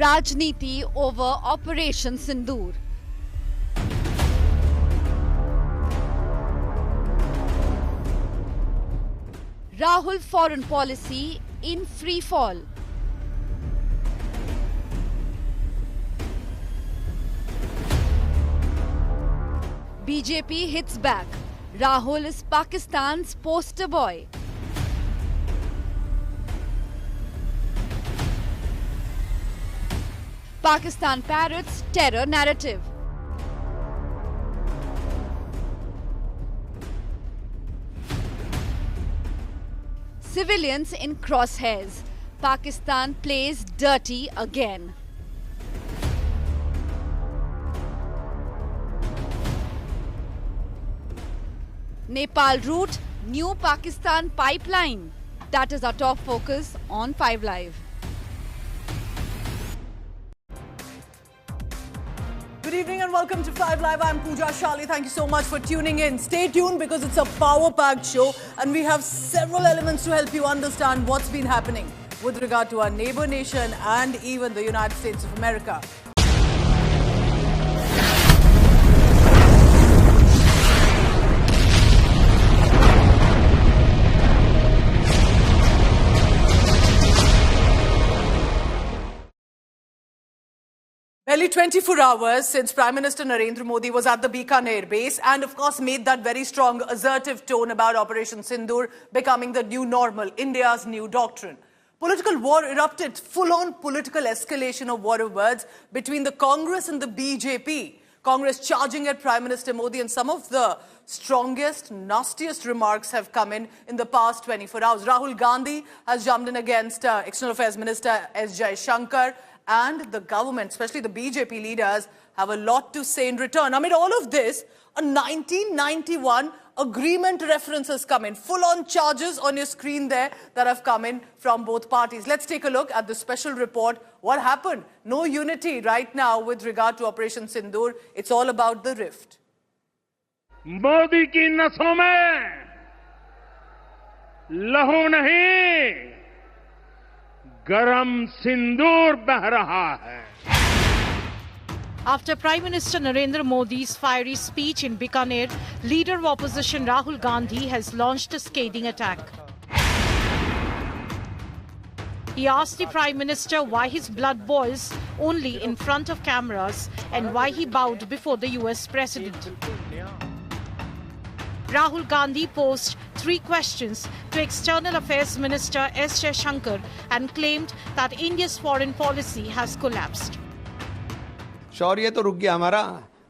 Rajniti over Operation Sindoor. Rahul foreign policy in free fall. BJP hits back. Rahul is Pakistan's poster boy. Pakistan parrots terror narrative. Civilians in crosshairs. Pakistan plays dirty again. Nepal route, new Pakistan pipeline. That is our top focus on 5 Live. Good evening and welcome to 5 Live. I'm Pooja Shali. Thank you so much for tuning in. Stay tuned because it's a power-packed show and we have several elements to help you understand what's been happening with regard to our neighbor nation and even the United States of America. Barely 24 hours since Prime Minister Narendra Modi was at the Bikaner base and of course made that very strong assertive tone about Operation Sindoor becoming the new normal, India's new doctrine. Political war erupted, full-on political escalation of war of words between the Congress and the BJP. Congress charging at Prime Minister Modi, and some of the strongest, nastiest remarks have come in the past 24 hours. Rahul Gandhi has jumped in against External Affairs Minister S. Jaishankar. And the government, especially the BJP leaders, have a lot to say in return. Amid all of this, a 1991 agreement reference has come in. Full-on charges on your screen there that have come in from both parties. Let's take a look at the special report. What happened? No unity right now with regard to Operation Sindoor. It's all about the rift. Modi की नसों में लहू नहीं, गरम सिंदूर बह रहा है. After Prime Minister Narendra Modi's fiery speech in Bikaner, leader of opposition Rahul Gandhi has launched a scathing attack. He asked the Prime Minister why his blood boils only in front of cameras and why he bowed before the US President. Rahul Gandhi posed 3 questions to External Affairs Minister S. Jaishankar and claimed that India's foreign policy has collapsed. शौर्य तो रुक गया हमारा.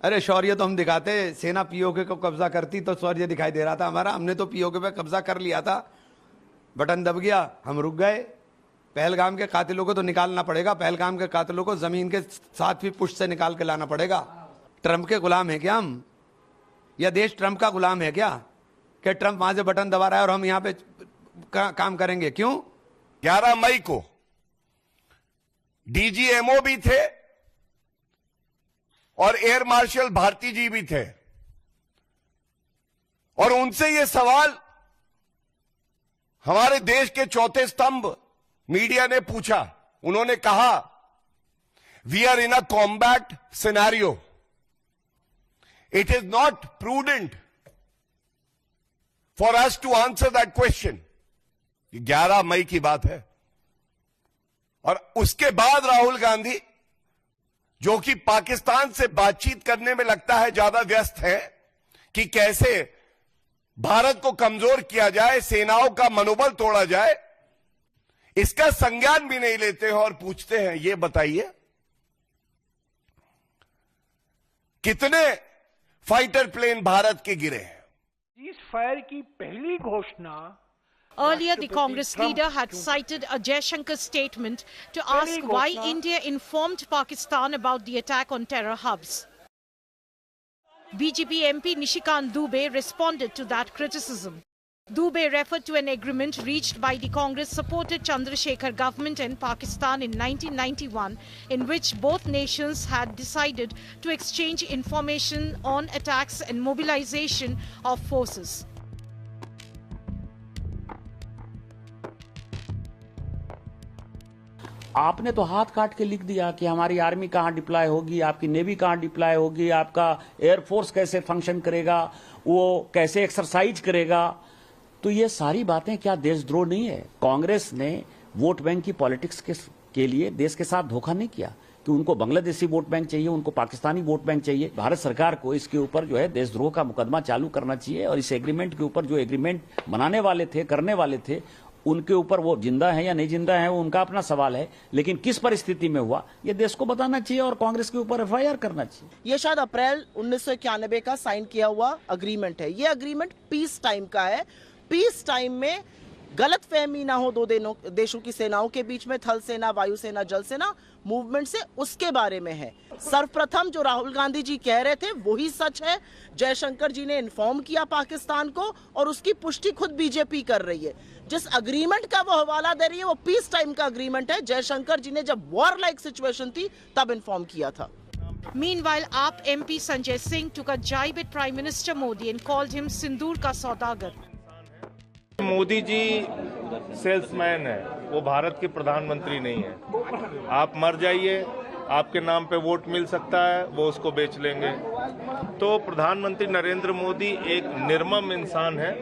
अरे शौर्य तो हम दिखाते, सेना PoK को कब्जा करती तो शौर्य दिखाई दे रहा था हमारा. हमने तो पीओके पे कब्जा कर लिया था, बटन दब गया, हम रुक गए. पहलगाम के कातिलों को तो निकालना पड़ेगा. पहलगाम के कातिलों को जमीन के 7 फीट पुष्ट से निकाल के लाना पड़ेगा. ट्रंप के गुलाम है क्या हम? या देश ट्रंप का गुलाम है क्या कि ट्रंप वहां से बटन दबा रहा है और हम यहां पे काम करेंगे? क्यों? 11 मई को डीजीएमओ भी थे और एयर मार्शल भारती जी भी थे और उनसे ये सवाल हमारे देश के चौथे स्तंभ मीडिया ने पूछा. उन्होंने कहा, we are in a combat scenario. It is not prudent for us to answer that question. 11 मई की बात है. और उसके बाद राहुल गांधी, जो कि पाकिस्तान से बातचीत करने में लगता है ज्यादा व्यस्त है कि कैसे भारत को कमजोर किया जाए, सेनाओं का मनोबल तोड़ा जाए, इसका संज्ञान भी नहीं लेते हैं और पूछते हैं, ये बताइए कितने फाइटर प्लेन भारत के गिरे हैं? इस फायर की पहली घोषणा. Earlier, the Congress leader had cited a Jaishankar statement to ask why India informed Pakistan about the attack on terror hubs. BJP MP Nishikant Dubey responded to that criticism. Dubey referred to an agreement reached by the Congress-supported Chandrasekhar government in Pakistan in 1991, in which both nations had decided to exchange information on attacks and mobilization of forces. आपने तो हाथ काट के लिख दिया कि हमारी army कहां डिप्लॉय होगी, आपकी नेवी कहां डिप्लॉय होगी, आपका एयरफोर्स कैसे फंक्शन करेगा, वो कैसे एक्सरसाइज करेगा। तो ये सारी बातें क्या देशद्रोह नहीं है? कांग्रेस ने वोट बैंक की पॉलिटिक्स के लिए देश के साथ धोखा नहीं किया कि उनको बांग्लादेशी वोट बैंक चाहिए, उनको पाकिस्तानी वोट बैंक चाहिए। भारत सरकार को इसके ऊपर जो है देशद्रोह का मुकदमा चालू करना चाहिए और इस एग्रीमेंट के ऊपर जो एग्रीमेंट बनाने वाले थे, करने वाले थे, उनके ऊपर वो जिंदा है या नहीं जिंदा है वो उनका अपना सवाल है, लेकिन किस परिस्थिति में हुआ ये देश को बताना चाहिए और कांग्रेस के ऊपर एफआईआर करना चाहिए। ये शायद अप्रैल 1991 का साइन किया हुआ अग्रीमेंट है। ये अग्रीमेंट पीस टाइम का है। पीस टाइम में गलत फहमी ना हो दो देशों की सेनाओं के बीच में, थल सेना, वायु सेना, जल सेना मूवमेंट से, उसके बारे में है। सर्वप्रथम जो राहुल गांधी जी कह रहे थे वही सच है। जयशंकर जी ने इन्फॉर्म किया पाकिस्तान को और उसकी पुष्टि खुद बीजेपी कर रही है। जिस अग्रीमेंट का वो हवाला दे रही है वो पीस टाइम का अग्रीमेंट है। जयशंकर जी ने जब वॉर लाइक सिचुएशन थी तब इन्फॉर्म किया था। Meanwhile, AAP MP Sanjay Singh took a jibe at Prime Minister Modi and called him Sindoor ka saudagar. Modi ji salesman है, वो भारत के प्रधानमंत्री नहीं है। आप मर जाइए, आपके नाम पे वोट मिल सकता है, वो उसको बेच लेंगे। तो प्रधानमंत्री नरेंद्र मोदी एक निर्मम इंसान है।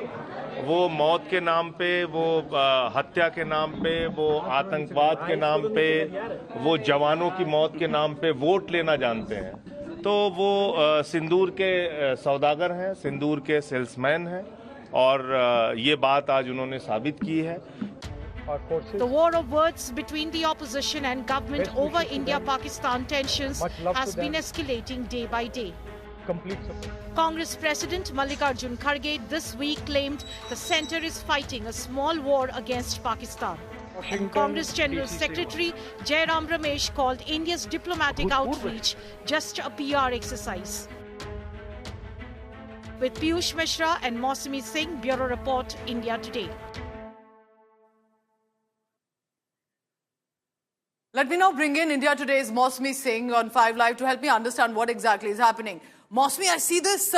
वो मौत के नाम पे, वो हत्या के नाम पे, वो आतंकवाद के नाम पे, वो जवानों की मौत के नाम पे वोट लेना जानते हैं। तो वो सिंदूर के सौदागर हैं, सिंदूर के सेल्समैन हैं और ये बात आज उन्होंने साबित की है। The war of words between the opposition and government over India-Pakistan tensions has been escalating day by day. Congress President Mallikarjun Kharge this week claimed the centre is fighting a small war against Pakistan. And Congress General Secretary Jairam Ramesh called India's diplomatic outreach just a PR exercise. With Piyush Mishra and Mausami Singh, Bureau Report, India Today. Let me now bring in India Today's Mausami Singh on 5 Live to help me understand what exactly is happening. Mausami, I see this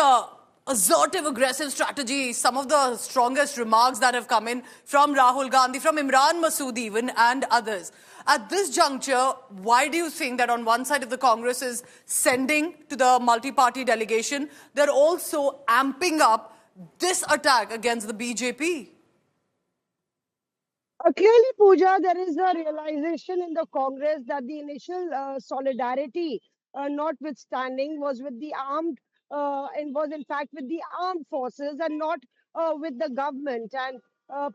assertive, aggressive strategy, some of the strongest remarks that have come in from Rahul Gandhi, from Imran Masood even, and others. At this juncture, why do you think that on one side of the Congress is sending to the multi-party delegation, they're also amping up this attack against the BJP? Clearly, Pooja, there is a realization in the Congress that the initial solidarity, notwithstanding, was with the armed and was in fact with the armed forces and not with the government. And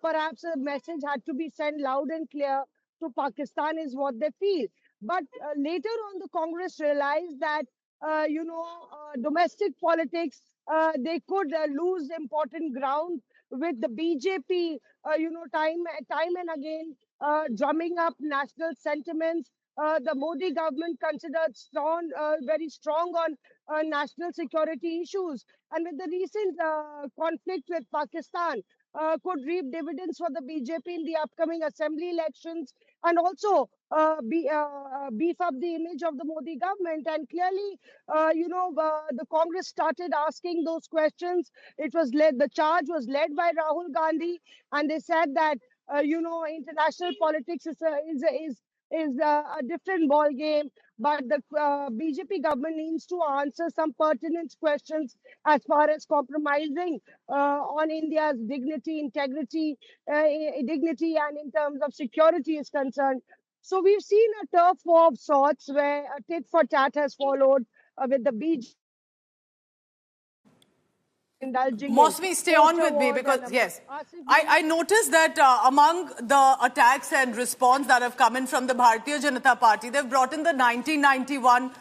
perhaps a message had to be sent loud and clear to Pakistan is what they feel. But later on, the Congress realized that, domestic politics, they could lose important ground with the BJP, time and again, drumming up national sentiments. The Modi government considered strong, very strong on national security issues. And with the recent conflict with Pakistan, could reap dividends for the BJP in the upcoming assembly elections and also beef up the image of the Modi government. And clearly, the Congress started asking those questions. The charge was led by Rahul Gandhi, and they said that, international politics is a different ball game, but the BJP government needs to answer some pertinent questions as far as compromising on India's dignity, integrity, dignity, and in terms of security is concerned. So we've seen a turf war of sorts where a tit for tat has followed with the BJP. Mausami, stay on with me because, yes, I noticed that among the attacks and response that have come in from the Bharatiya Janata Party, they've brought in the 1991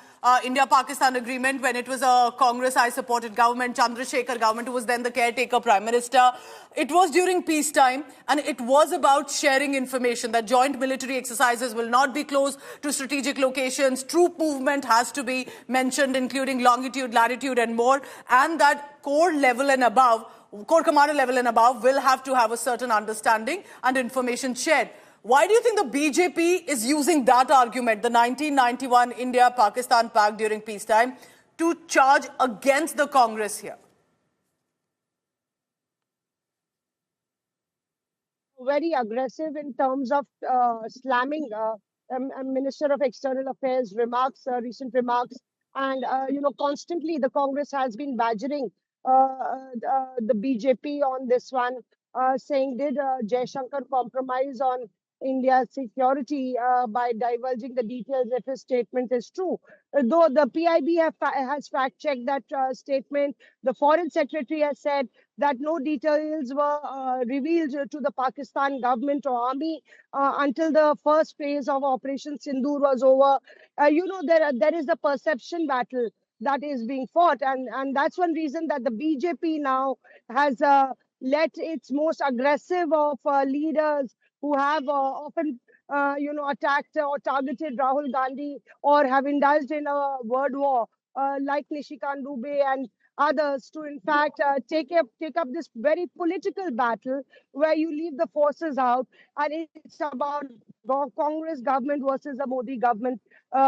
India-Pakistan agreement when it was a Congress I-supported government, Chandrasekhar government, who was then the caretaker prime minister. It was during peacetime and it was about sharing information that joint military exercises will not be close to strategic locations. Troop movement has to be mentioned, including longitude, latitude and more. And that corps level and above, corps commander level and above will have to have a certain understanding and information shared. Why do you think the BJP is using that argument, the 1991 India-Pakistan Pact during peacetime, to charge against the Congress here? Very aggressive in terms of slamming Minister of External Affairs remarks, recent remarks, and constantly the Congress has been badgering the BJP on this one, saying, did Jaishankar compromise on India's security by divulging the details if his statement is true? Though the PIB has fact-checked that statement, the Foreign Secretary has said that no details were revealed to the Pakistan government or army until the first phase of Operation Sindoor was over. There is a perception battle that is being fought, and that's one reason that the BJP now has let its most aggressive of leaders who have often attacked or targeted Rahul Gandhi or have indulged in a word war like Nishikant Dubey and others to in fact take up this very political battle where you leave the forces out, and it's about Congress government versus the Modi government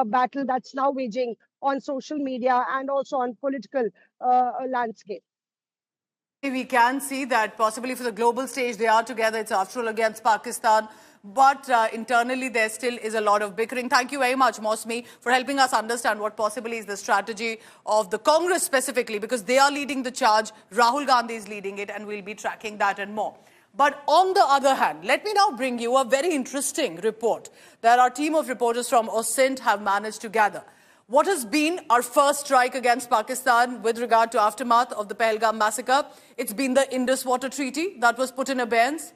battle that's now waging on social media and also on political landscape. We can see that possibly for the global stage they are together. It's after all against Pakistan. But internally there still is a lot of bickering. Thank you very much, Mosmi, for helping us understand what possibly is the strategy of the Congress specifically, because they are leading the charge. Rahul Gandhi is leading it, and we'll be tracking that and more. But on the other hand, let me now bring you a very interesting report that our team of reporters from OSINT have managed to gather. What has been our first strike against Pakistan with regard to aftermath of the Pahalgam massacre? It's been the Indus Water Treaty that was put in abeyance.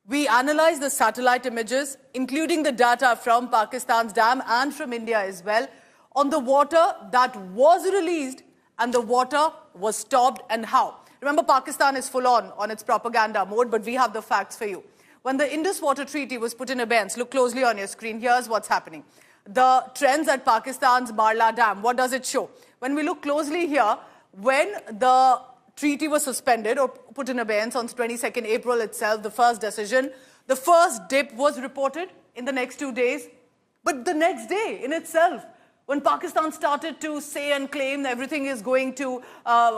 We analysed the satellite images, including the data from Pakistan's dam and from India as well, on the water that was released and the water was stopped and how. Remember, Pakistan is full on its propaganda mode, but we have the facts for you. When the Indus Water Treaty was put in abeyance, look closely on your screen. Here's what's happening. The trends at Pakistan's Barla Dam, what does it show? When we look closely here, when the treaty was suspended or put in abeyance on 22nd April itself, the first decision, the first dip was reported in the next 2 days. But the next day in itself, when Pakistan started to say and claim that everything is going to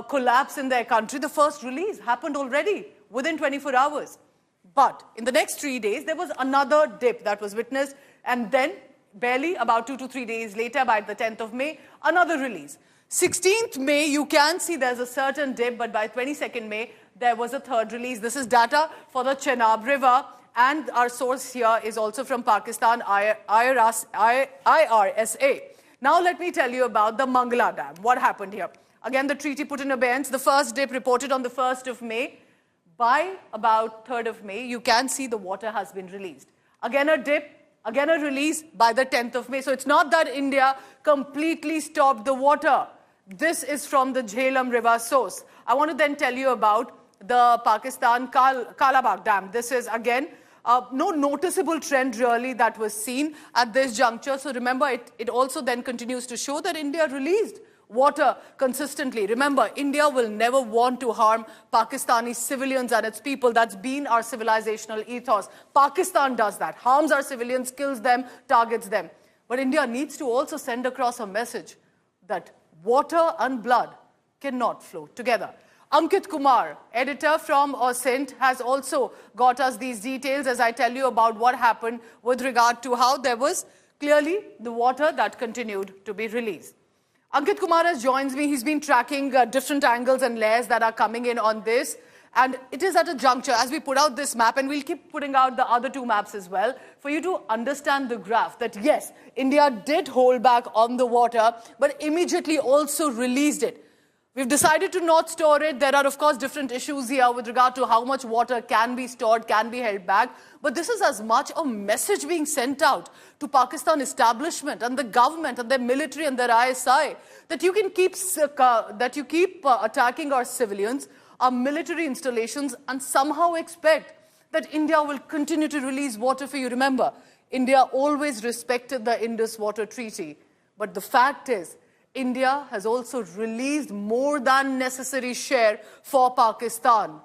collapse in their country, the first release happened already within 24 hours. But in the next 3 days, there was another dip that was witnessed, and then barely about 2 to 3 days later, by the 10th of May, another release. 16th May, you can see there's a certain dip, but by 22nd May, there was a third release. This is data for the Chenab River, and our source here is also from Pakistan, IRSA. Now let me tell you about the Mangla Dam. What happened here? Again, the treaty put in abeyance. The first dip reported on the 1st of May. By about 3rd of May, you can see the water has been released. Again a dip. Again a release by the 10th of May. So it's not that India completely stopped the water. This is from the Jhelum River source. I want to then tell you about the Pakistan Kalabagh Dam. This is again no noticeable trend really that was seen at this juncture. So remember, it also then continues to show that India released water consistently. Remember, India will never want to harm Pakistani civilians and its people. That's been our civilizational ethos. Pakistan does that, harms our civilians, kills them, targets them. But India needs to also send across a message that water and blood cannot flow together. Ankit Kumar, editor from OSINT, has also got us these details as I tell you about what happened with regard to how there was clearly the water that continued to be released. Ankit Kumar has joined me. He's been tracking different angles and layers that are coming in on this. And it is at a juncture, as we put out this map, and we'll keep putting out the other two maps as well, for you to understand the graph that yes, India did hold back on the water, but immediately also released it. We've decided to not store it. There are, of course, different issues here with regard to how much water can be stored, can be held back. But this is as much a message being sent out to Pakistan establishment and the government and their military and their ISI that you can keep attacking our civilians, our military installations, and somehow expect that India will continue to release water for you. Remember, India always respected the Indus Water Treaty. But the fact is, India has also released more than necessary share for Pakistan,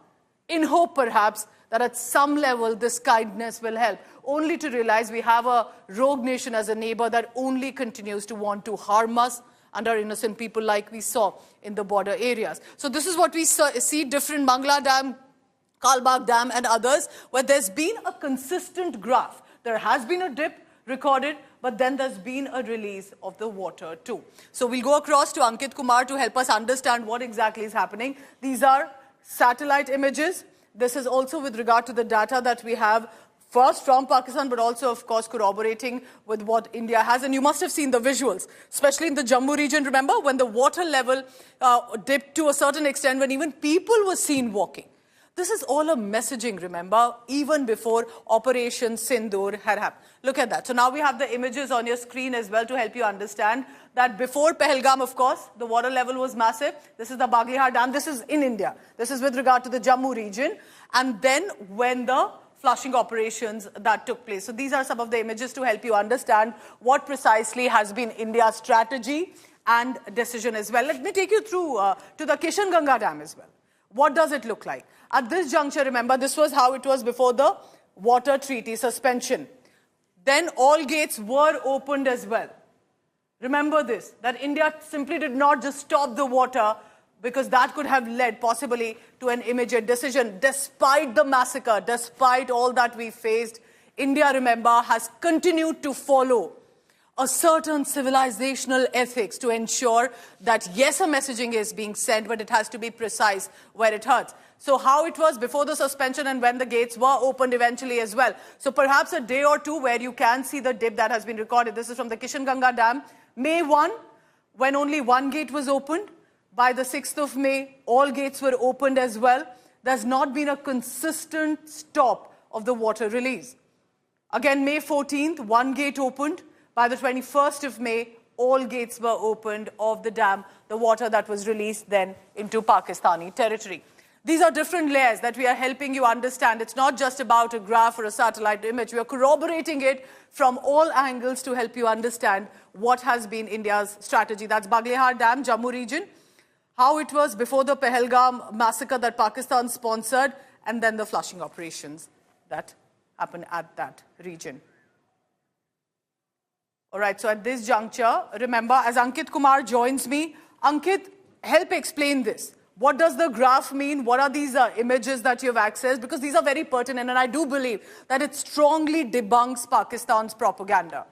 in hope perhaps that at some level this kindness will help, only to realize we have a rogue nation as a neighbor that only continues to want to harm us and our innocent people like we saw in the border areas. So this is what we see, different Mangla Dam, Kalabagh Dam and others, where there's been a consistent graph. There has been a dip, recorded, but then there's been a release of the water too. So we'll go across to Ankit Kumar to help us understand what exactly is happening. These are satellite images. This is also with regard to the data that we have first from Pakistan, but also, of course, corroborating with what India has. And you must have seen the visuals, especially in the Jammu region, remember, when the water level dipped to a certain extent, when even people were seen walking. This is all a messaging, remember, even before Operation Sindoor had happened. Look at that. So now we have the images on your screen as well to help you understand that before Pahalgam, of course, the water level was massive. This is the Baglihar Dam. This is in India. This is with regard to the Jammu region. And then when the flushing operations that took place. So these are some of the images to help you understand what precisely has been India's strategy and decision as well. Let me take you through to the Kishan Ganga Dam as well. What does it look like? At this juncture, remember, this was how it was before the water treaty suspension. Then all gates were opened as well. Remember this, that India simply did not just stop the water, because that could have led possibly to an immediate decision. Despite the massacre, despite all that we faced, India, remember, has continued to follow a certain civilizational ethics to ensure that, yes, a messaging is being sent, but it has to be precise where it hurts. So how it was before the suspension and when the gates were opened eventually as well. So perhaps a day or two where you can see the dip that has been recorded. This is from the Kishan Ganga Dam. May 1, when only one gate was opened. By the 6th of May, all gates were opened as well. There's not been a consistent stop of the water release. Again, May 14th, one gate opened. By the 21st of May, all gates were opened of the dam, the water that was released then into Pakistani territory. These are different layers that we are helping you understand. It's not just about a graph or a satellite image. We are corroborating it from all angles to help you understand what has been India's strategy. That's Baglihar Dam, Jammu region. How it was before the Pahalgam massacre that Pakistan sponsored, and then the flushing operations that happened at that region. All right, so at this juncture, remember, as Ankit Kumar joins me, Ankit, help explain this. What does the graph mean? What are these images that you have accessed? Because these are very pertinent, and I do believe that it strongly debunks Pakistan's propaganda.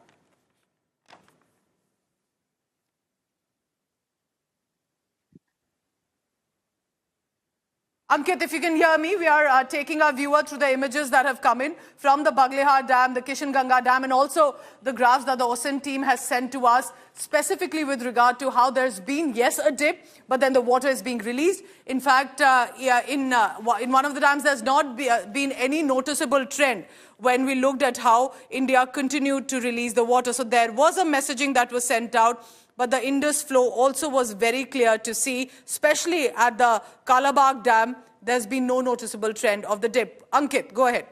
Ankit, if you can hear me, we are taking our viewer through the images that have come in from the Baglihar Dam, the Kishan Ganga Dam, and also the graphs that the OSIN team has sent to us, specifically with regard to how there's been, yes, a dip, but then the water is being released. In fact, in one of the dams, there's not been any noticeable trend when we looked at how India continued to release the water. So there was a messaging that was sent out. But the Indus flow also was very clear to see, especially at the Kalabagh Dam, there's been no noticeable trend of the dip. Ankit, go ahead.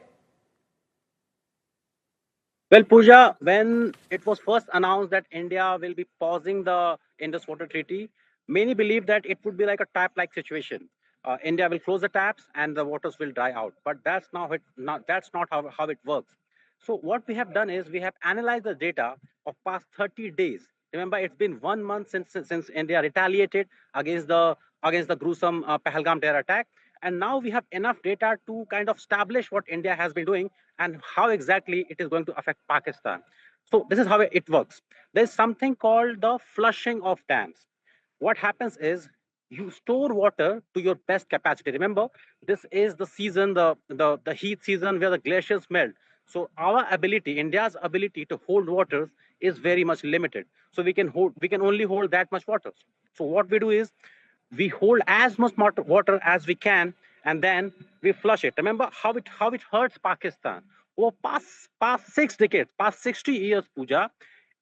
Well, Pooja, when it was first announced that India will be pausing the Indus Water Treaty, many believed that it would be like a tap-like situation. India will close the taps and the waters will dry out. But that's not how it works. So what we have done is we have analyzed the data of past 30 days. Remember, it's been 1 month since India retaliated against the gruesome Pahalgam terror attack. And now we have enough data to kind of establish what India has been doing and how exactly it is going to affect Pakistan. So this is how it works. There's something called the flushing of dams. What happens is you store water to your best capacity. Remember, this is the season, the heat season where the glaciers melt. So our ability, India's ability to hold water is very much limited. So we can only hold that much water. So what we do is we hold as much water as we can, and then we flush it. Remember how it hurts Pakistan. Over past 6 decades, past 60 years, Pooja,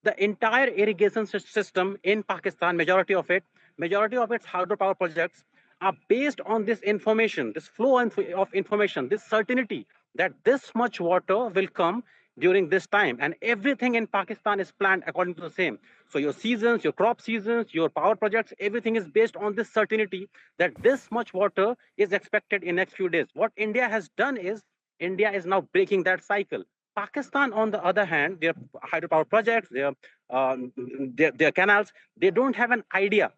the entire irrigation system in Pakistan, majority of its hydropower projects are based on this information, this flow of information, this certainty that this much water will come during this time, and everything in Pakistan is planned according to the same. So your seasons, your crop seasons, your power projects, everything is based on this certainty that this much water is expected in next few days. What India has done is India is now breaking that cycle. Pakistan, on the other hand, their hydropower projects, their canals, they don't have an idea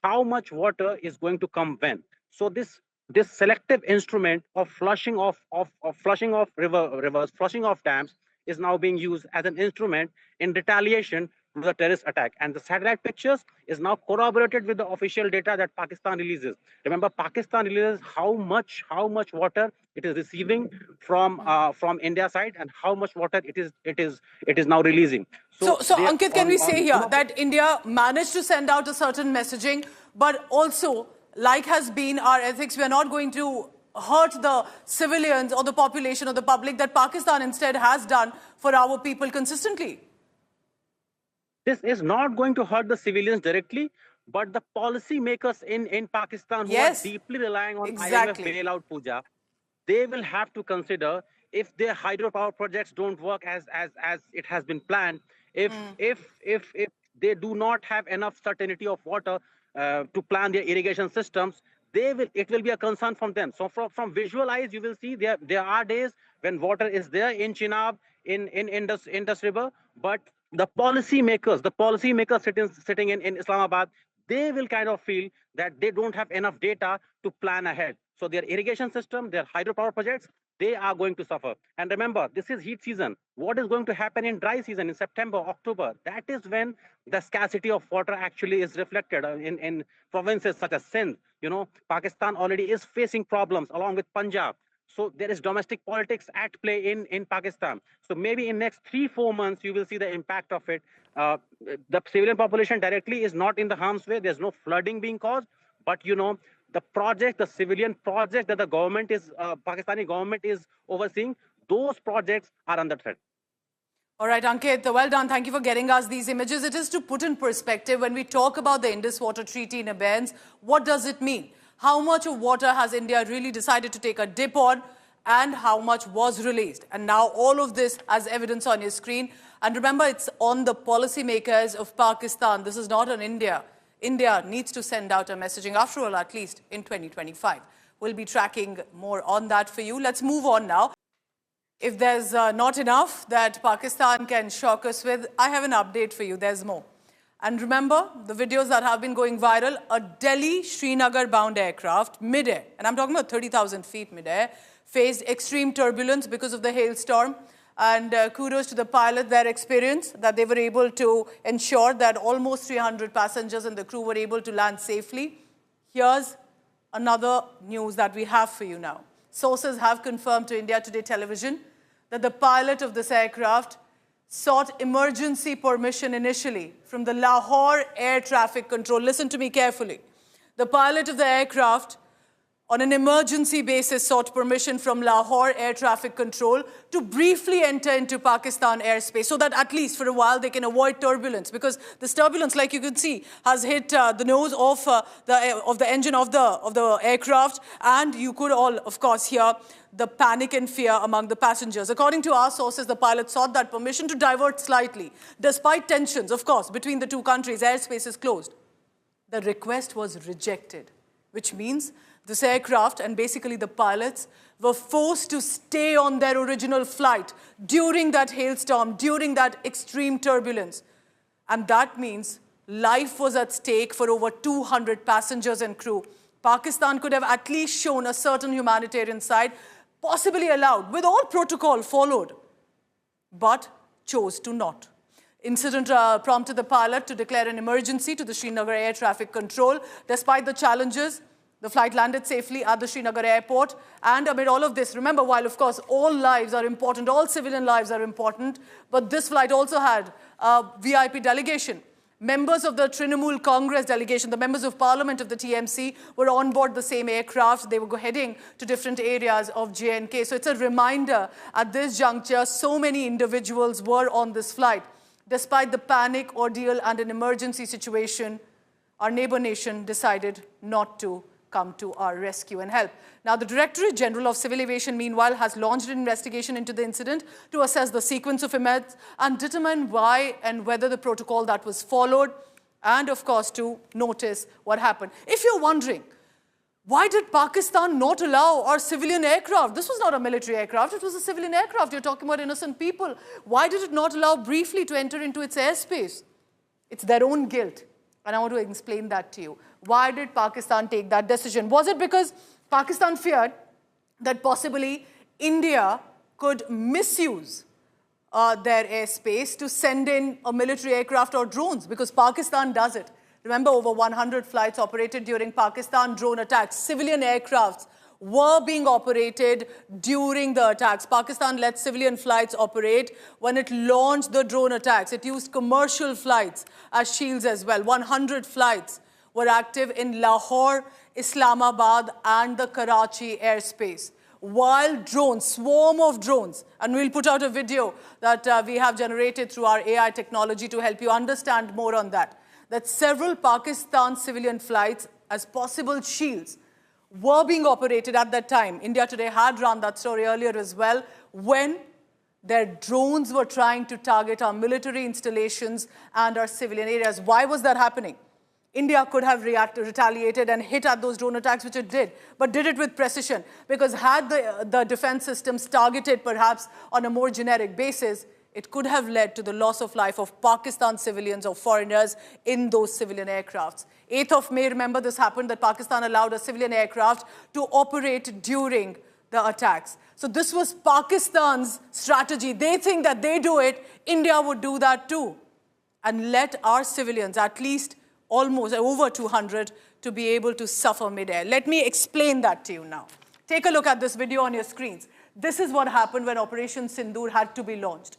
how much water is going to come when. So this selective instrument of flushing of rivers, flushing of dams, is now being used as an instrument in retaliation to the terrorist attack. And the satellite pictures is now corroborated with the official data that Pakistan releases. Remember, Pakistan releases how much water it is receiving from India side, and how much water it is now releasing. So Ankit, can we say here that India managed to send out a certain messaging, but also, like has been our ethics, we are not going to hurt the civilians or the population or the public, that Pakistan instead has done for our people consistently? This is not going to hurt the civilians directly, but the policy makers in Pakistan who are deeply relying on IMF bailout, Pooja, they will have to consider, if their hydropower projects don't work as it has been planned, if they do not have enough certainty of water to plan their irrigation systems, it will be a concern from them. So from visual eyes, you will see there are days when water is there in Chenab, in Indus River, but the policy makers sitting in Islamabad, they will kind of feel that they don't have enough data to plan ahead. So their irrigation system, their hydropower projects, they are going to suffer. And remember, this is heat season. What is going to happen in dry season, in September, October? That is when the scarcity of water actually is reflected in provinces such as Sindh. You know, Pakistan already is facing problems along with Punjab. So there is domestic politics at play in Pakistan. So maybe in next 3-4 months, you will see the impact of it. The civilian population directly is not in the harm's way. There's no flooding being caused. But, you know, the civilian project that the government Pakistani government is overseeing, those projects are under threat. All right, Ankit, well done. Thank you for getting us these images. It is to put in perspective, when we talk about the Indus Water Treaty in abeyance, what does it mean? How much of water has India really decided to take a dip on, and how much was released? And now all of this as evidence on your screen. And remember, it's on the policymakers of Pakistan. This is not on India. India needs to send out a messaging, after all, at least in 2025. We'll be tracking more on that for you. Let's move on now. If there's not enough that Pakistan can shock us with, I have an update for you. There's more. And remember, the videos that have been going viral, a Delhi-Srinagar-bound aircraft, mid-air, and I'm talking about 30,000 feet mid-air, faced extreme turbulence because of the hailstorm. And kudos to the pilot, their experience, that they were able to ensure that almost 300 passengers and the crew were able to land safely. Here's another news that we have for you now. Sources have confirmed to India Today television that the pilot of this aircraft sought emergency permission initially from the Lahore Air Traffic Control. Listen to me carefully. The pilot of the aircraft, on an emergency basis, sought permission from Lahore Air Traffic Control to briefly enter into Pakistan airspace, so that at least for a while they can avoid turbulence, because this turbulence, like you can see, has hit the nose of the engine of the aircraft, and you could all, of course, hear the panic and fear among the passengers. According to our sources, the pilot sought that permission to divert slightly. Despite tensions, of course, between the two countries, airspace is closed. The request was rejected, which means this aircraft and basically the pilots were forced to stay on their original flight during that hailstorm, during that extreme turbulence. And that means life was at stake for over 200 passengers and crew. Pakistan could have at least shown a certain humanitarian side, possibly allowed, with all protocol followed, but chose to not. Incident prompted the pilot to declare an emergency to the Srinagar Air Traffic Control. Despite the challenges, the flight landed safely at the Srinagar airport. And amid all of this, remember, while of course all lives are important, all civilian lives are important, but this flight also had a VIP delegation. Members of the Trinamool Congress delegation, the members of parliament of the TMC, were on board the same aircraft. They were heading to different areas of J&K. So it's a reminder at this juncture, so many individuals were on this flight. Despite the panic, ordeal, and an emergency situation, our neighbor nation decided not to come to our rescue and help. Now, the Directorate General of Civil Aviation, meanwhile, has launched an investigation into the incident to assess the sequence of events and determine why and whether the protocol that was followed, and, of course, to notice what happened. If you're wondering, why did Pakistan not allow our civilian aircraft? This was not a military aircraft, it was a civilian aircraft. You're talking about innocent people. Why did it not allow briefly to enter into its airspace? It's their own guilt. And I want to explain that to you. Why did Pakistan take that decision? Was it because Pakistan feared that possibly India could misuse their airspace to send in a military aircraft or drones, because Pakistan does it. Remember, over 100 flights operated during Pakistan drone attacks. Civilian aircrafts were being operated during the attacks. Pakistan let civilian flights operate when it launched the drone attacks. It used commercial flights as shields as well. 100 flights were active in Lahore, Islamabad and the Karachi airspace. While drones, swarm of drones, and we'll put out a video that we have generated through our AI technology to help you understand more on that, that several Pakistan civilian flights as possible shields were being operated at that time. India Today had run that story earlier as well, when their drones were trying to target our military installations and our civilian areas. Why was that happening? India could have retaliated and hit at those drone attacks, which it did, but did it with precision. Because had the defense systems targeted perhaps on a more generic basis, it could have led to the loss of life of Pakistan civilians or foreigners in those civilian aircrafts. 8th of May, remember this happened, that Pakistan allowed a civilian aircraft to operate during the attacks. So this was Pakistan's strategy. They think that they do it, India would do that too. And let our civilians, at least almost over 200, to be able to suffer mid-air. Let me explain that to you now. Take a look at this video on your screens. This is what happened when Operation Sindoor had to be launched.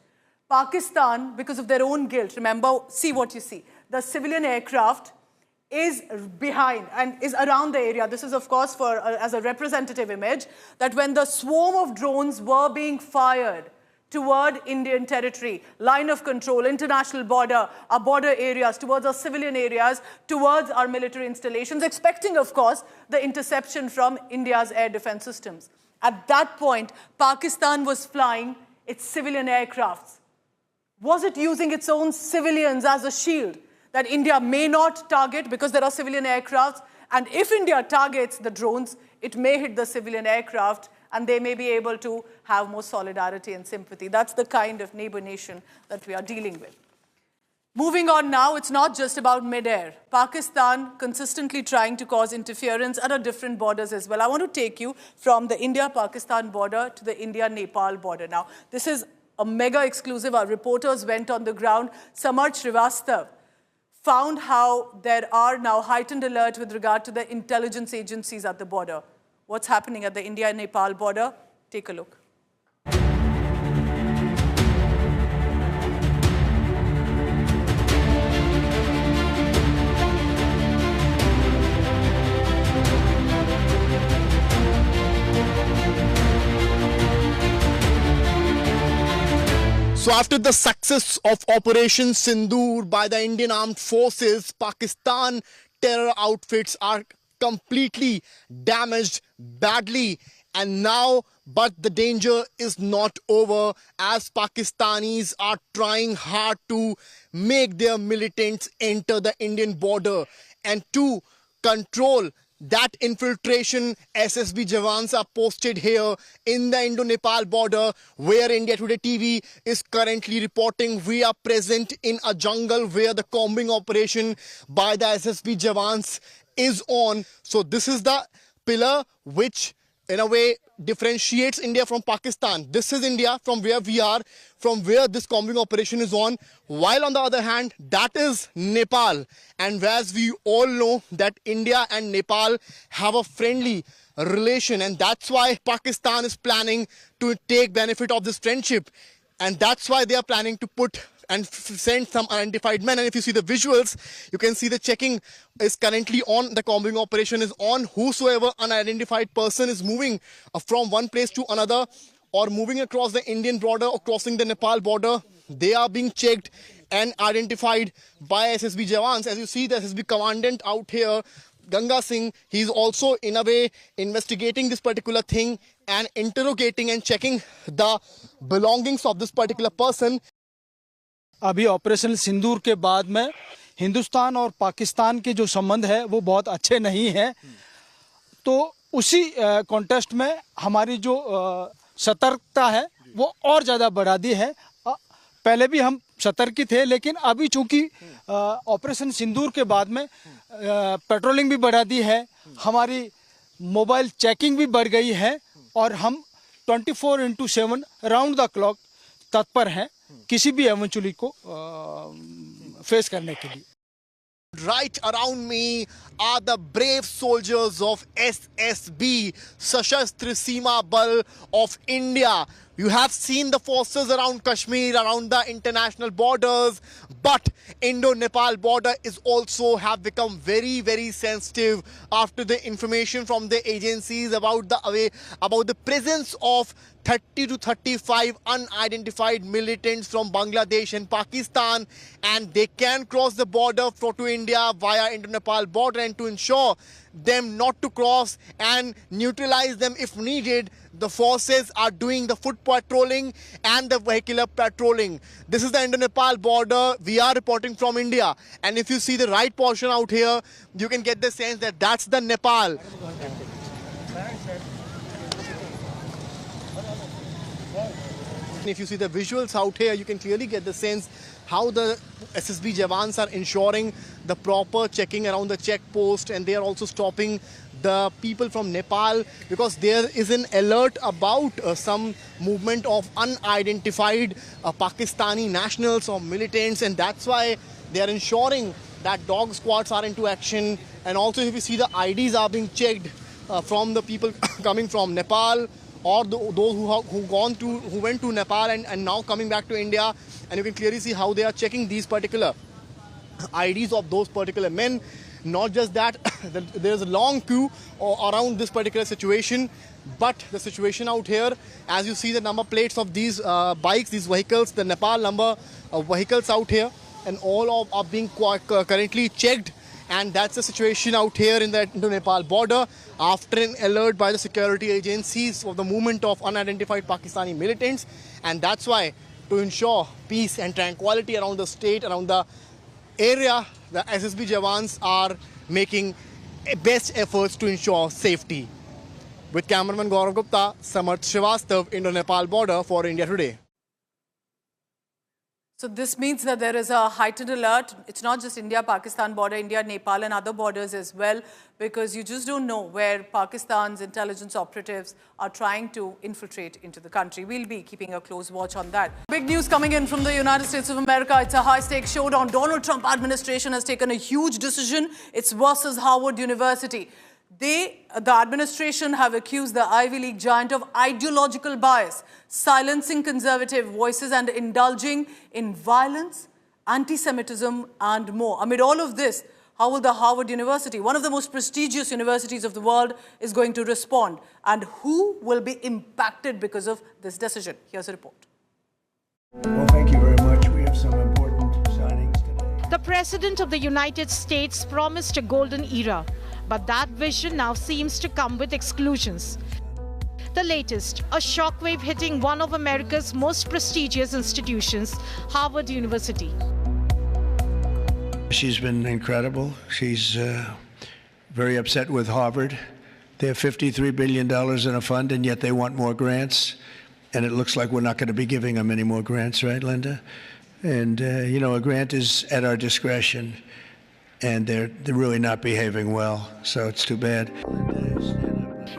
Pakistan, because of their own guilt, remember, see what you see. The civilian aircraft is behind and is around the area. This is, of course, as a representative image, that when the swarm of drones were being fired toward Indian territory, line of control, international border, our border areas, towards our civilian areas, towards our military installations, expecting, of course, the interception from India's air defense systems. At that point, Pakistan was flying its civilian aircrafts. Was it using its own civilians as a shield that India may not target because there are civilian aircrafts? And if India targets the drones, it may hit the civilian aircraft and they may be able to have more solidarity and sympathy. That's the kind of neighbor nation that we are dealing with. Moving on now, it's not just about mid-air. Pakistan consistently trying to cause interference at our different borders as well. I want to take you from the India-Pakistan border to the India-Nepal border now. This is a mega exclusive. Our reporters went on the ground. Samarth Srivastav found how there are now heightened alert with regard to the intelligence agencies at the border. What's happening at the India-Nepal border? Take a look. So after the success of Operation Sindoor by the Indian Armed Forces, Pakistan terror outfits are completely damaged badly. And now, but the danger is not over, as Pakistanis are trying hard to make their militants enter the Indian border. And to control that infiltration, SSB Jawans are posted here in the Indo-Nepal border, where India Today TV is currently reporting. We are present in a jungle where the combing operation by the SSB Jawans is on. So this is the pillar which in a way differentiates India from Pakistan. This is India from where we are, from where this combing operation is on, while on the other hand, that is Nepal. And as we all know that India and Nepal have a friendly relation, and that's why Pakistan is planning to take benefit of this friendship. And that's why they are planning to put and send some unidentified men. And if you see the visuals, you can see the checking is currently on, the combing operation is on. Whosoever unidentified person is moving from one place to another or moving across the Indian border or crossing the Nepal border, they are being checked and identified by SSB Jawans. As you see, the SSB commandant out here, Ganga Singh, he's also in a way investigating this particular thing and interrogating and checking the belongings of this particular person. अभी operation सिंदूर के बाद में हिंदुस्तान और पाकिस्तान के जो संबंध है वो बहुत अच्छे नहीं हैं, तो उसी कॉन्टेक्स्ट में हमारी जो सतर्कता है वो और ज़्यादा बढ़ा दी है। पहले भी हम सतर्क थे, लेकिन अभी चूंकि ऑपरेशन सिंदूर के बाद में पेट्रोलिंग भी बढ़ा दी है, हमारी मोबाइल चेकिंग भी बढ़ गई है और हम 24/7 राउंड द क्लॉक तत्पर हैं। किसी भी एवेंचुअली को फेस करने के लिए। Right around me are the brave soldiers of SSB, Sashastra Seema Bal of India. You have seen the forces around Kashmir, around the international borders, but Indo-Nepal border is also have become very, very sensitive after the information from the agencies about the presence of 30 to 35 unidentified militants from Bangladesh and Pakistan, and they can cross the border to India via Indo-Nepal border, and to ensure them not to cross and neutralize them if needed, the forces are doing the foot patrolling and the vehicular patrolling. This is the Indo-Nepal border. We are reporting from India, and if you see the right portion out here, you can get the sense that that's the Nepal. If you see the visuals out here, you can clearly get the sense how the SSB Jawans are ensuring the proper checking around the checkpost, and they are also stopping the people from Nepal because there is an alert about some movement of unidentified Pakistani nationals or militants, and that's why they are ensuring that dog squads are into action. And also if you see the IDs are being checked from the people coming from Nepal, or those who went to Nepal and now coming back to India, and you can clearly see how they are checking these particular IDs of those particular men. Not just that, there's a long queue around this particular situation, but the situation out here, as you see the number plates of these bikes, these vehicles, the Nepal number of vehicles out here, and all are being currently checked. And that's the situation out here in the Indo-Nepal border after an alert by the security agencies of the movement of unidentified Pakistani militants. And that's why, to ensure peace and tranquility around the state, around the area, the SSB Jawans are making best efforts to ensure safety. With cameraman Gaurav Gupta, Samarth Srivastav, Indo-Nepal border for India Today. So this means that there is a heightened alert. It's not just India-Pakistan border, India, Nepal and other borders as well, because you just don't know where Pakistan's intelligence operatives are trying to infiltrate into the country. We'll be keeping a close watch on that. Big news coming in from the United States of America. It's a high-stakes showdown. Donald Trump administration has taken a huge decision. It's versus Harvard University. The administration have accused the Ivy League giant of ideological bias, silencing conservative voices and indulging in violence, anti-Semitism and more. Amid all of this, how will the Harvard University, one of the most prestigious universities of the world, is going to respond? And who will be impacted because of this decision? Here's a report. Well, thank you very much. We have some important signings today. The President of the United States promised a golden era, but that vision now seems to come with exclusions. The latest, a shockwave hitting one of America's most prestigious institutions, Harvard University. She's been incredible. She's very upset with Harvard. They have $53 billion in a fund, and yet they want more grants. And it looks like we're not going to be giving them any more grants, right, Linda? And, you know, a grant is at our discretion. And they're really not behaving well, so it's too bad.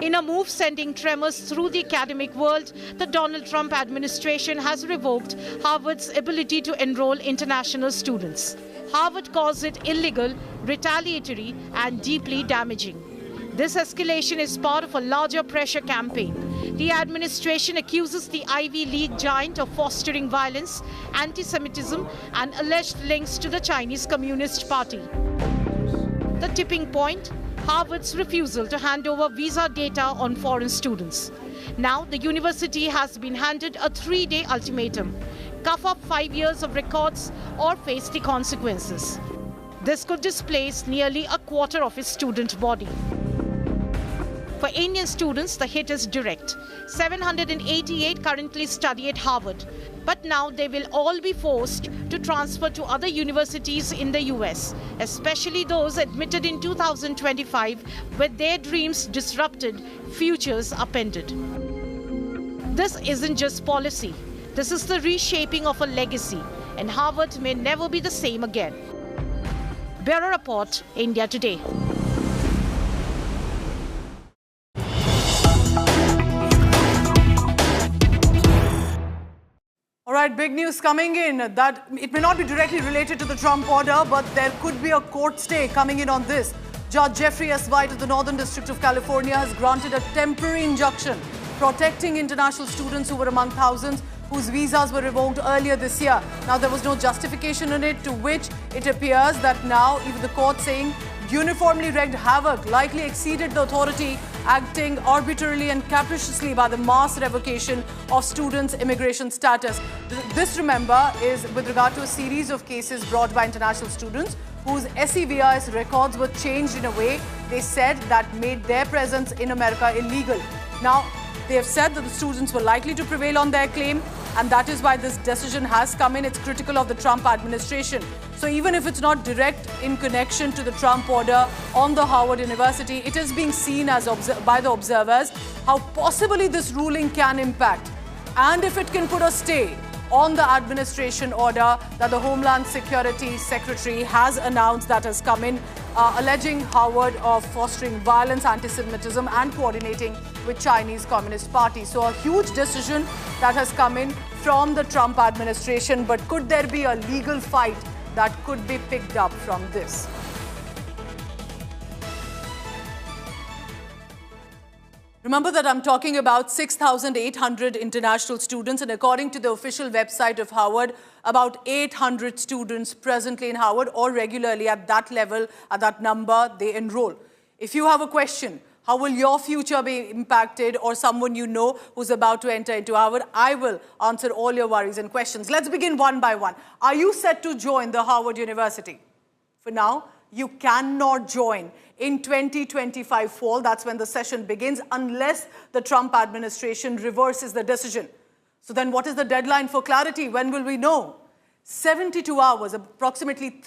In a move sending tremors through the academic world, the Donald Trump administration has revoked Harvard's ability to enroll international students. Harvard calls it illegal, retaliatory, and deeply damaging. This escalation is part of a larger pressure campaign. The administration accuses the Ivy League giant of fostering violence, anti-Semitism, and alleged links to the Chinese Communist Party. The tipping point? Harvard's refusal to hand over visa data on foreign students. Now, the university has been handed a 3-day ultimatum. Cough up 5 years of records or face the consequences. This could displace nearly a quarter of its student body. For Indian students, the hit is direct. 788 currently study at Harvard, but now they will all be forced to transfer to other universities in the US, especially those admitted in 2025 with their dreams disrupted, futures upended. This isn't just policy. This is the reshaping of a legacy, and Harvard may never be the same again. Bureau Report, India Today. All right. right, big news coming in that it may not be directly related to the Trump order, but there could be a court stay coming in on this. Judge Jeffrey S. White of the Northern District of California has granted a temporary injunction protecting international students who were among thousands whose visas were revoked earlier this year. Now, there was no justification in it, to which it appears that now even the court saying uniformly wreaked havoc, likely exceeded the authority, acting arbitrarily and capriciously by the mass revocation of students' immigration status. This, remember, is with regard to a series of cases brought by international students whose SEVIS records were changed in a way, they said, that made their presence in America illegal. Now, they have said that the students were likely to prevail on their claim, and that is why this decision has come in. It's critical of the Trump administration. So even if it's not direct in connection to the Trump order on the Howard University, it is being seen as by the observers how possibly this ruling can impact, and if it can put a stay on the administration order that the Homeland Security Secretary has announced, that has come in, alleging Howard of fostering violence, anti-Semitism and coordinating with Chinese Communist Party. So a huge decision that has come in from the Trump administration, but could there be a legal fight that could be picked up from this? Remember that I'm talking about 6,800 international students, and according to the official website of Howard, about 800 students presently in Howard or regularly at that level, at that number, they enroll. If you have a question, how will your future be impacted, or someone you know who's about to enter into Howard, I will answer all your worries and questions. Let's begin one by one. Are you set to join the Howard University? For now, you cannot join in 2025 fall. That's when the session begins, unless the Trump administration reverses the decision. So then what is the deadline for clarity? When will we know? 72 hours, approximately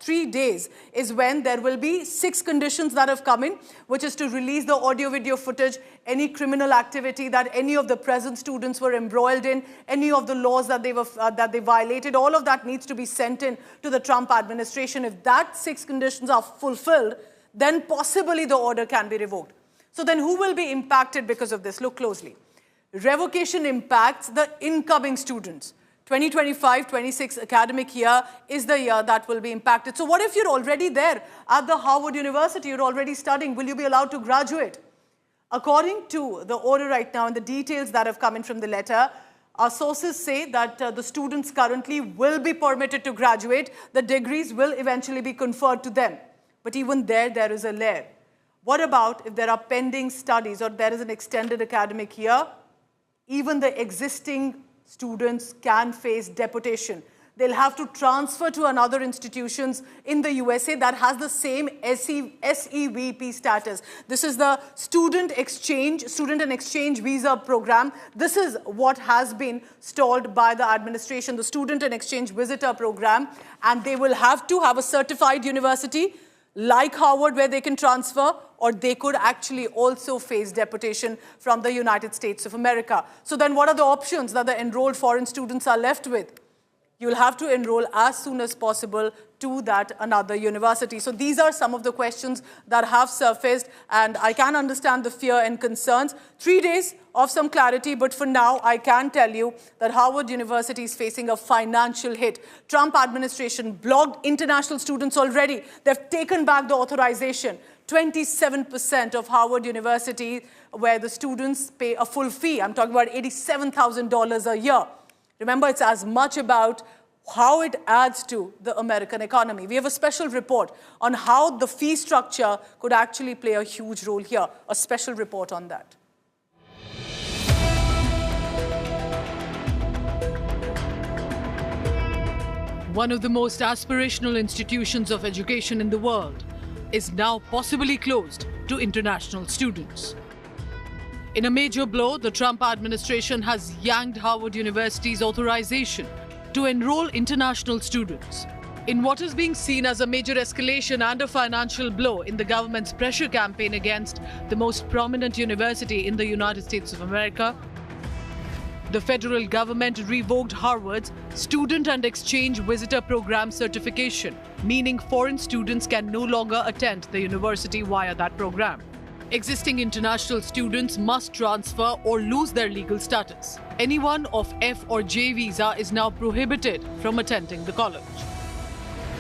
3 days, is when there will be 6 conditions that have come in, which is to release the audio-video footage, any criminal activity that any of the present students were embroiled in, any of the laws that they violated, all of that needs to be sent in to the Trump administration. If that 6 conditions are fulfilled, then possibly the order can be revoked. So then who will be impacted because of this? Look closely. Revocation impacts the incoming students. 2025-26 academic year is the year that will be impacted. So what if you're already there at the Howard University, you're already studying, will you be allowed to graduate? According to the order right now and the details that have come in from the letter, our sources say that the students currently will be permitted to graduate. The degrees will eventually be conferred to them. But even there is a layer. What about if there are pending studies or there is an extended academic year? Even the existing students can face deportation. They'll have to transfer to another institutions in the USA that has the same SEVP status. This is the Student and Exchange Visa Program. This is what has been stalled by the administration, the Student and Exchange Visitor Program. And they will have to have a certified university like Howard where they can transfer, or they could actually also face deportation from the United States of America. So then what are the options that the enrolled foreign students are left with? You'll have to enroll as soon as possible to that another university. So these are some of the questions that have surfaced, and I can understand the fear and concerns. 3 days of some clarity, but for now, I can tell you that Howard University is facing a financial hit. Trump administration blocked international students already. They've taken back the authorization. 27% of Howard University, where the students pay a full fee. I'm talking about $87,000 a year. Remember, it's as much about how it adds to the American economy. We have a special report on how the fee structure could actually play a huge role here. A special report on that. One of the most aspirational institutions of education in the world is now possibly closed to international students. In a major blow, the Trump administration has yanked Howard University's authorization to enroll international students. In what is being seen as a major escalation and a financial blow in the government's pressure campaign against the most prominent university in the United States of America, the federal government revoked Harvard's Student and Exchange Visitor Program certification, meaning foreign students can no longer attend the university via that program. Existing international students must transfer or lose their legal status. Anyone of F or J visa is now prohibited from attending the college.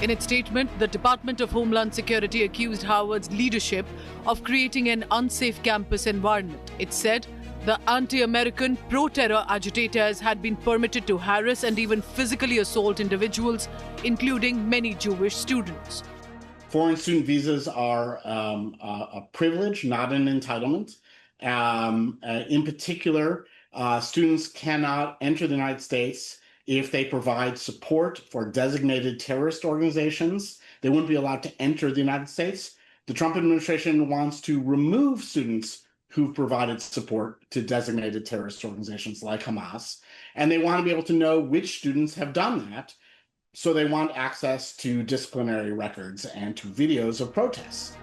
In its statement, the Department of Homeland Security accused Harvard's leadership of creating an unsafe campus environment. It said the anti-American, pro-terror agitators had been permitted to harass and even physically assault individuals, including many Jewish students. Foreign student visas are a privilege, not an entitlement. In particular, students cannot enter the United States if they provide support for designated terrorist organizations. They wouldn't be allowed to enter the United States. The Trump administration wants to remove students who've provided support to designated terrorist organizations like Hamas, and they want to be able to know which students have done that. So they want access to disciplinary records and to videos of protests.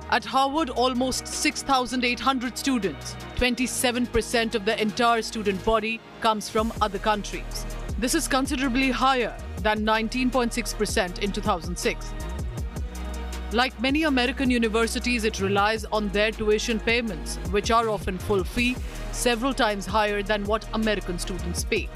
At Harvard, almost 6,800 students, 27% of the entire student body, comes from other countries. This is considerably higher than 19.6% in 2006. Like many American universities, it relies on their tuition payments, which are often full fee, several times higher than what American students pay.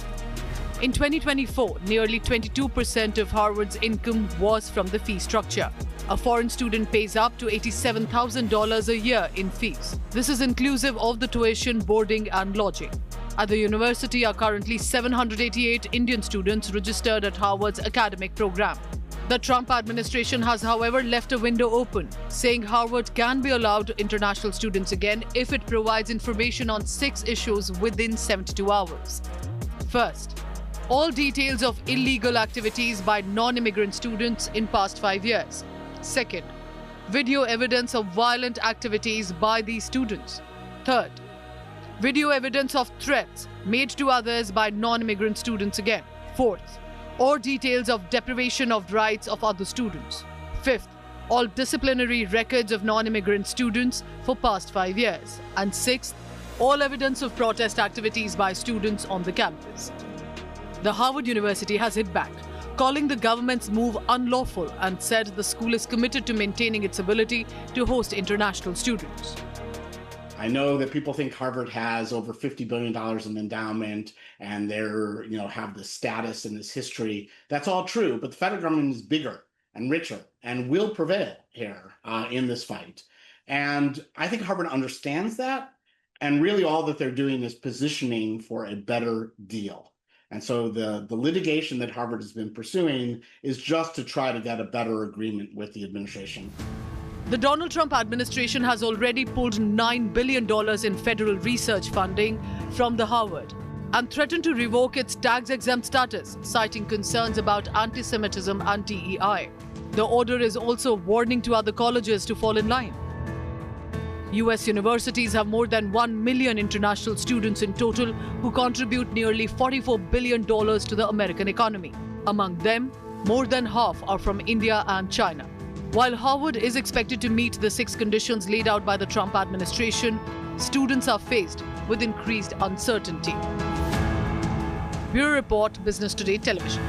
In 2024, nearly 22% of Harvard's income was from the fee structure. A foreign student pays up to $87,000 a year in fees. This is inclusive of the tuition, boarding, and lodging. At the university are currently 788 Indian students registered at Harvard's academic program. The Trump administration has, however, left a window open, saying Harvard can be allowed international students again if it provides information on 6 issues within 72 hours. First, all details of illegal activities by non-immigrant students in past 5 years. Second, video evidence of violent activities by these students. Third, video evidence of threats made to others by non-immigrant students again. Fourth, or details of deprivation of rights of other students. Fifth, all disciplinary records of non-immigrant students for past 5 years. And sixth, all evidence of protest activities by students on the campus. The Harvard University has hit back, calling the government's move unlawful and said the school is committed to maintaining its ability to host international students. I know that people think Harvard has over $50 billion in endowment and they're, have this status and this history. That's all true, but the federal government is bigger and richer and will prevail here in this fight. And I think Harvard understands that. And really all that they're doing is positioning for a better deal. And so the litigation that Harvard has been pursuing is just to try to get a better agreement with the administration. The Donald Trump administration has already pulled $9 billion in federal research funding from the Harvard and threatened to revoke its tax-exempt status, citing concerns about anti-Semitism and DEI. The order is also warning to other colleges to fall in line. US universities have more than 1 million international students in total who contribute nearly $44 billion to the American economy. Among them, more than half are from India and China. While Harvard is expected to meet the 6 conditions laid out by the Trump administration, students are faced with increased uncertainty. Bureau Report, Business Today Television.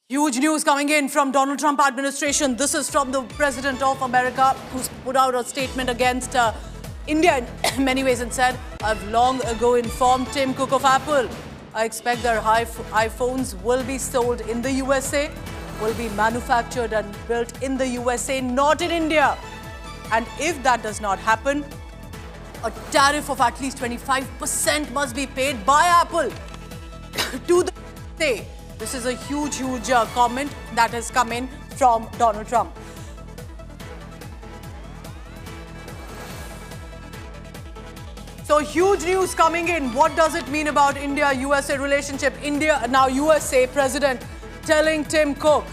Huge news coming in from Donald Trump administration. This is from the President of America, who's put out a statement against India in many ways and said, I've long ago informed Tim Cook of Apple. I expect their iPhones will be sold in the USA, will be manufactured and built in the USA, not in India. And if that does not happen, a tariff of at least 25% must be paid by Apple to the USA. This is a huge comment that has come in from Donald Trump. So huge news coming in. What does it mean about India-USA relationship? India, now USA President telling Tim Cook,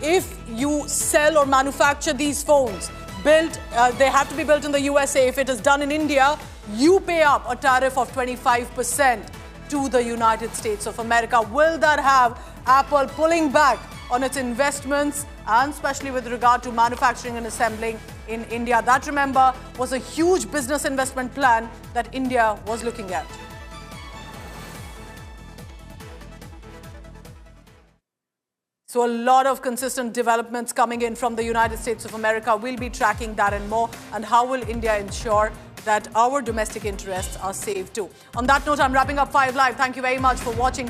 if you sell or manufacture these phones, they have to be built in the USA. If it is done in India, you pay up a tariff of 25% to the United States of America. Will that have Apple pulling back on its investments, and especially with regard to manufacturing and assembling in India? That, remember, was a huge business investment plan that India was looking at. So a lot of consistent developments coming in from the United States of America. We'll be tracking that and more. And how will India ensure that our domestic interests are safe too? On that note, I'm wrapping up 5 Live. Thank you very much for watching.